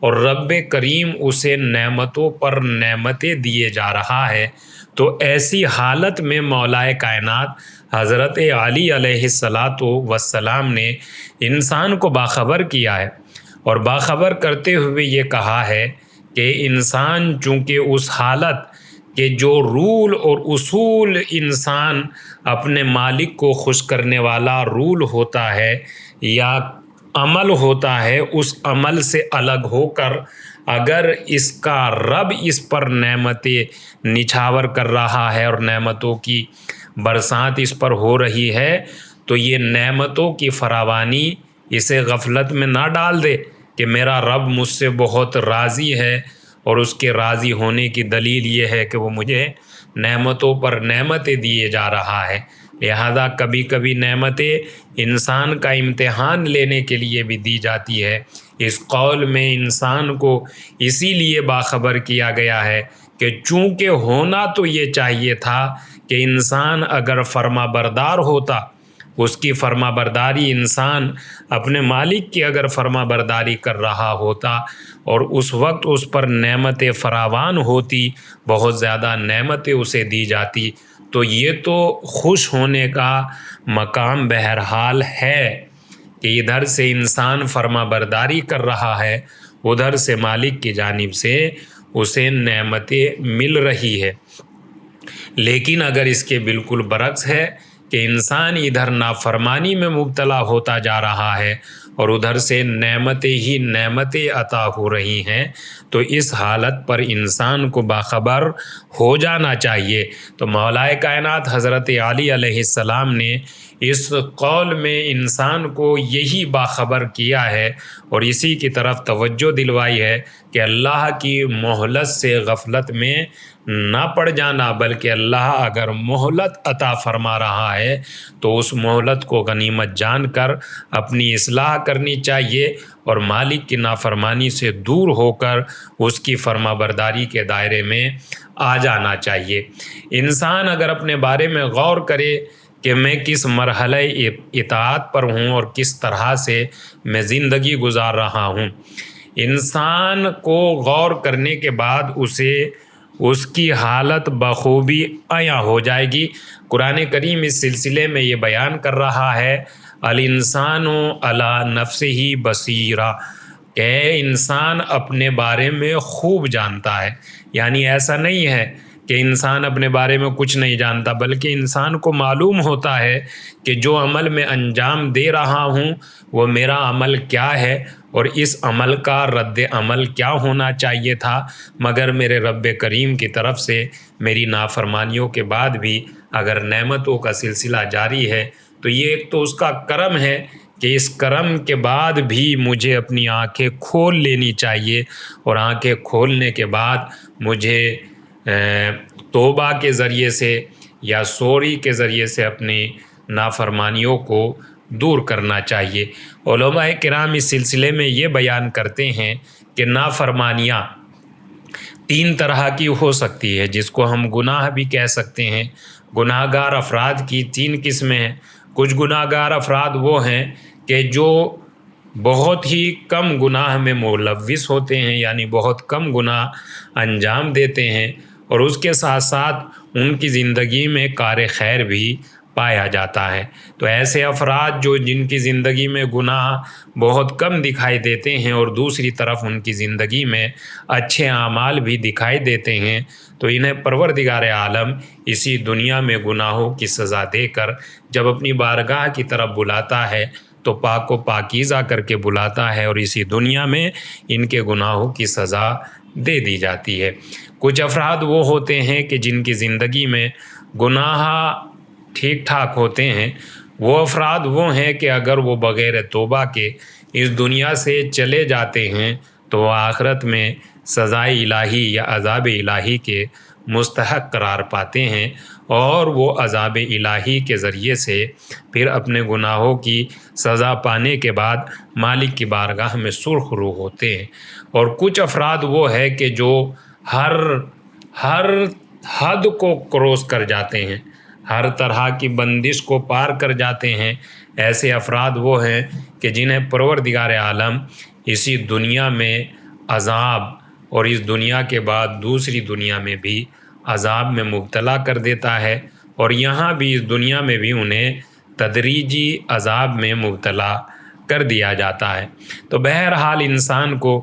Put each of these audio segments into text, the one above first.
اور رب کریم اسے نعمتوں پر نعمتیں دیے جا رہا ہے، تو ایسی حالت میں مولا کائنات حضرت علی علیہ السلام نے انسان کو باخبر کیا ہے، اور باخبر کرتے ہوئے یہ کہا ہے کہ انسان چونکہ اس حالت کہ جو رول اور اصول انسان اپنے مالک کو خوش کرنے والا رول ہوتا ہے یا عمل ہوتا ہے، اس عمل سے الگ ہو کر اگر اس کا رب اس پر نعمتیں نچھاور کر رہا ہے اور نعمتوں کی برسات اس پر ہو رہی ہے، تو یہ نعمتوں کی فراوانی اسے غفلت میں نہ ڈال دے کہ میرا رب مجھ سے بہت راضی ہے، اور اس کے راضی ہونے کی دلیل یہ ہے کہ وہ مجھے نعمتوں پر نعمتیں دیے جا رہا ہے۔ لہذا کبھی کبھی نعمتیں انسان کا امتحان لینے کے لیے بھی دی جاتی ہے۔ اس قول میں انسان کو اسی لیے باخبر کیا گیا ہے کہ چونکہ ہونا تو یہ چاہیے تھا کہ انسان اگر فرما بردار ہوتا، اس کی فرما برداری، انسان اپنے مالک کی اگر فرما برداری کر رہا ہوتا اور اس وقت اس پر نعمتیں فراوان ہوتی، بہت زیادہ نعمتیں اسے دی جاتی، تو یہ تو خوش ہونے کا مقام بہرحال ہے کہ ادھر سے انسان فرما برداری کر رہا ہے، ادھر سے مالک کی جانب سے اسے نعمتیں مل رہی ہے۔ لیکن اگر اس کے بالکل برعکس ہے کہ انسان ادھر نافرمانی میں مبتلا ہوتا جا رہا ہے اور ادھر سے نعمتیں ہی نعمتیں عطا ہو رہی ہیں، تو اس حالت پر انسان کو باخبر ہو جانا چاہیے۔ تو مولا کائنات حضرت علی علیہ السلام نے اس قول میں انسان کو یہی باخبر کیا ہے اور اسی کی طرف توجہ دلوائی ہے کہ اللہ کی مہلت سے غفلت میں نہ پڑ جانا، بلکہ اللہ اگر مہلت عطا فرما رہا ہے تو اس مہلت کو غنیمت جان کر اپنی اصلاح کرنی چاہیے اور مالک کی نافرمانی سے دور ہو کر اس کی فرما برداری کے دائرے میں آ جانا چاہیے۔ انسان اگر اپنے بارے میں غور کرے کہ میں کس مرحلہ اطاعت پر ہوں اور کس طرح سے میں زندگی گزار رہا ہوں، انسان کو غور کرنے کے بعد اسے اس کی حالت بخوبی عیاں ہو جائے گی۔ قرآن کریم اس سلسلے میں یہ بیان کر رہا ہے، الانسان علی نفسہ بصیرہ، کہ انسان اپنے بارے میں خوب جانتا ہے۔ یعنی ایسا نہیں ہے کہ انسان اپنے بارے میں کچھ نہیں جانتا، بلکہ انسان کو معلوم ہوتا ہے کہ جو عمل میں انجام دے رہا ہوں وہ میرا عمل کیا ہے اور اس عمل کا رد عمل کیا ہونا چاہیے تھا، مگر میرے رب کریم کی طرف سے میری نافرمانیوں کے بعد بھی اگر نعمتوں کا سلسلہ جاری ہے تو یہ ایک تو اس کا کرم ہے کہ اس کرم کے بعد بھی مجھے اپنی آنکھیں کھول لینی چاہیے، اور آنکھیں کھولنے کے بعد مجھے توبہ کے ذریعے سے یا سوری کے ذریعے سے اپنی نافرمانیوں کو دور کرنا چاہیے۔ علماء کرام اس سلسلے میں یہ بیان کرتے ہیں کہ نافرمانیاں تین طرح کی ہو سکتی ہے، جس کو ہم گناہ بھی کہہ سکتے ہیں۔ گناہ گار افراد کی تین قسمیں ہیں۔ کچھ گناہ گار افراد وہ ہیں کہ جو بہت ہی کم گناہ میں ملوث ہوتے ہیں، یعنی بہت کم گناہ انجام دیتے ہیں، اور اس کے ساتھ ساتھ ان کی زندگی میں کار خیر بھی پایا جاتا ہے۔ تو ایسے افراد جن کی زندگی میں گناہ بہت کم دکھائی دیتے ہیں اور دوسری طرف ان کی زندگی میں اچھے اعمال بھی دکھائی دیتے ہیں، تو انہیں پروردگار عالم اسی دنیا میں گناہوں کی سزا دے کر جب اپنی بارگاہ کی طرف بلاتا ہے تو پاک و پاکیزہ کر کے بلاتا ہے، اور اسی دنیا میں ان کے گناہوں کی سزا دے دی جاتی ہے۔ کچھ افراد وہ ہوتے ہیں کہ جن کی زندگی میں گناہ ٹھیک ٹھاک ہوتے ہیں۔ وہ افراد وہ ہیں کہ اگر وہ بغیر توبہ کے اس دنیا سے چلے جاتے ہیں تو وہ آخرت میں سزائے الہی یا عذاب الہی کے مستحق قرار پاتے ہیں، اور وہ عذاب الہی کے ذریعے سے پھر اپنے گناہوں کی سزا پانے کے بعد مالک کی بارگاہ میں سرخ رو ہوتے ہیں۔ اور کچھ افراد وہ ہے کہ جو ہر حد کو کروس کر جاتے ہیں، ہر طرح کی بندش کو پار کر جاتے ہیں۔ ایسے افراد وہ ہیں کہ جنہیں پروردگار عالم اسی دنیا میں عذاب اور اس دنیا کے بعد دوسری دنیا میں بھی عذاب میں مبتلا کر دیتا ہے، اور یہاں بھی اس دنیا میں بھی انہیں تدریجی عذاب میں مبتلا کر دیا جاتا ہے۔ تو بہرحال انسان کو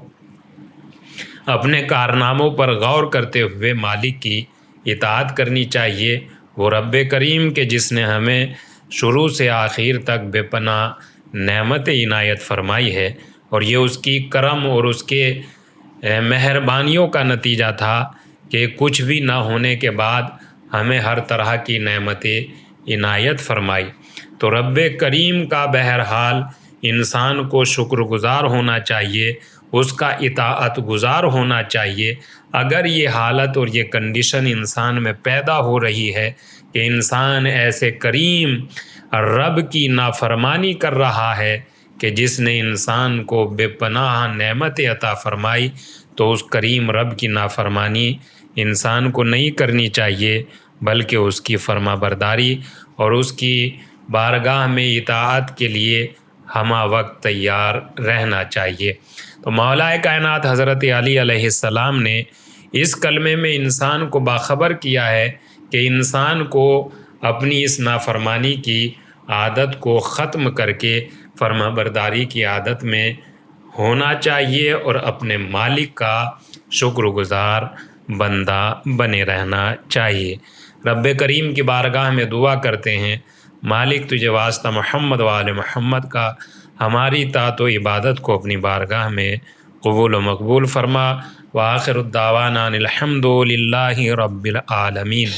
اپنے کارناموں پر غور کرتے ہوئے مالک کی اطاعت کرنی چاہیے، وہ رب کریم کے جس نے ہمیں شروع سے آخر تک بے پناہ نعمت عنایت فرمائی ہے، اور یہ اس کی کرم اور اس کے مہربانیوں کا نتیجہ تھا کہ کچھ بھی نہ ہونے کے بعد ہمیں ہر طرح کی نعمتیں عنایت فرمائی۔ تو رب کریم کا بہرحال انسان کو شکر گزار ہونا چاہیے، اس کا اطاعت گزار ہونا چاہیے۔ اگر یہ حالت اور یہ کنڈیشن انسان میں پیدا ہو رہی ہے کہ انسان ایسے کریم رب کی نافرمانی کر رہا ہے کہ جس نے انسان کو بے پناہ نعمت عطا فرمائی، تو اس کریم رب کی نافرمانی انسان کو نہیں کرنی چاہیے، بلکہ اس کی فرما برداری اور اس کی بارگاہ میں اطاعت کے لیے ہمہ وقت تیار رہنا چاہیے۔ تو مولا کائنات حضرت علی علیہ السلام نے اس کلمے میں انسان کو باخبر کیا ہے کہ انسان کو اپنی اس نافرمانی کی عادت کو ختم کر کے فرما برداری کی عادت میں ہونا چاہیے اور اپنے مالک کا شکر گزار بندہ بنے رہنا چاہیے۔ رب کریم کی بارگاہ میں دعا کرتے ہیں، مالک تجھے واسطہ محمد و آل محمد کا ہماری اطاعت و عبادت کو اپنی بارگاہ میں قبول و مقبول فرما۔ وآخر الدعوانا الحمد للہ رب العالمین۔